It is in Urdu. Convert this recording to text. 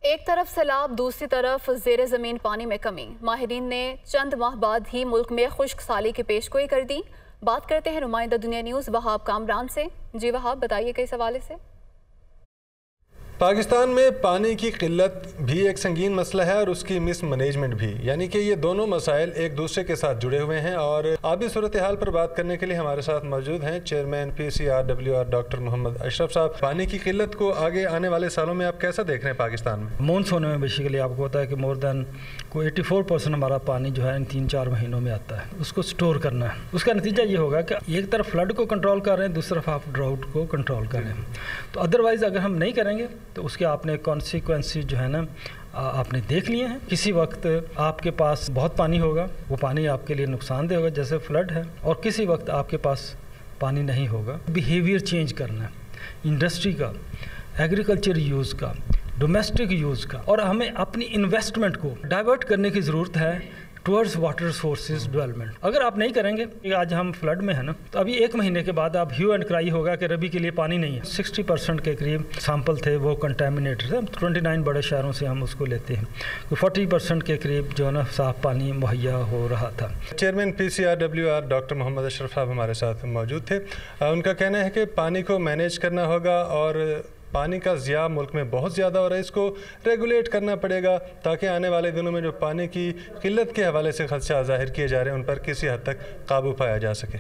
ایک طرف سیلاب، دوسری طرف زیر زمین پانی میں کمی۔ ماہرین نے چند ماہ بعد ہی ملک میں خشک سالی کی پیش گوئی کر دی۔ بات کرتے ہیں نمائندہ دنیا نیوز وہاب کامران سے۔ جی وہاب، بتائیے کس حوالے سے؟ پاکستان میں پانی کی قلت بھی ایک سنگین مسئلہ ہے اور اس کی مس مینجمنٹ بھی، یعنی کہ یہ دونوں مسائل ایک دوسرے کے ساتھ جڑے ہوئے ہیں۔ اور آبی صورتحال پر بات کرنے کے لیے ہمارے ساتھ موجود ہیں چیئرمین PCRWR ڈاکٹر محمد اشرف صاحب۔ پانی کی قلت کو آگے آنے والے سالوں میں آپ کیسا دیکھ رہے ہیں پاکستان میں؟ مونسون میں بیسیکلی آپ کو پتا ہے کہ مور دین 84% ہمارا پانی جو ہے ان 3-4 مہینوں میں آتا ہے، اس کو سٹور کرنا ہے۔ اس کا نتیجہ یہ ہوگا کہ ایک طرف فلڈ کو کنٹرول کر رہے ہیں، دوسری طرف آپ ڈراؤٹ کو کنٹرول کر رہے ہیں۔ تو ادروائز اگر ہم نہیں کریں گے تو اس کے آپ نے کانسیکوینسز جو ہے نا آپ نے دیکھ لیے ہیں۔ کسی وقت آپ کے پاس بہت پانی ہوگا، وہ پانی آپ کے لیے نقصان دہ ہوگا جیسے فلڈ ہے، اور کسی وقت آپ کے پاس پانی نہیں ہوگا۔ بیہیویئر چینج کرنا ہے انڈسٹری کا، ایگریکلچر یوز کا، ڈومیسٹک یوز کا، اور ہمیں اپنی انویسٹمنٹ کو ڈائیورٹ کرنے کی ضرورت ہے ٹورڈز واٹر سورسز ڈیولپمنٹ۔ اگر آپ نہیں کریں گے، آج ہم فلڈ میں ہیں نا، تو ابھی 1 مہینے کے بعد آپ ہیو اینڈ کرائی ہوگا کہ ربی کے لیے پانی نہیں ہے۔ 60% کے قریب سیمپل تھے وہ کنٹامینیٹڈ تھے۔ 29 بڑے شہروں سے ہم اس کو لیتے ہیں، تو 40% کے قریب جو ہے نا صاف پانی مہیا ہو رہا تھا۔ چیئرمین PCRWR ڈاکٹر محمد اشرف صاحب ہمارے ساتھ موجود تھے۔ ان کا کہنا ہے کہ پانی کو مینیج کرنا ہوگا اور پانی کا ضیاع ملک میں بہت زیادہ ہو رہا ہے، اس کو ریگولیٹ کرنا پڑے گا تاکہ آنے والے دنوں میں جو پانی کی قلت کے حوالے سے خدشات ظاہر کیے جا رہے ہیں ان پر کسی حد تک قابو پایا جا سکے۔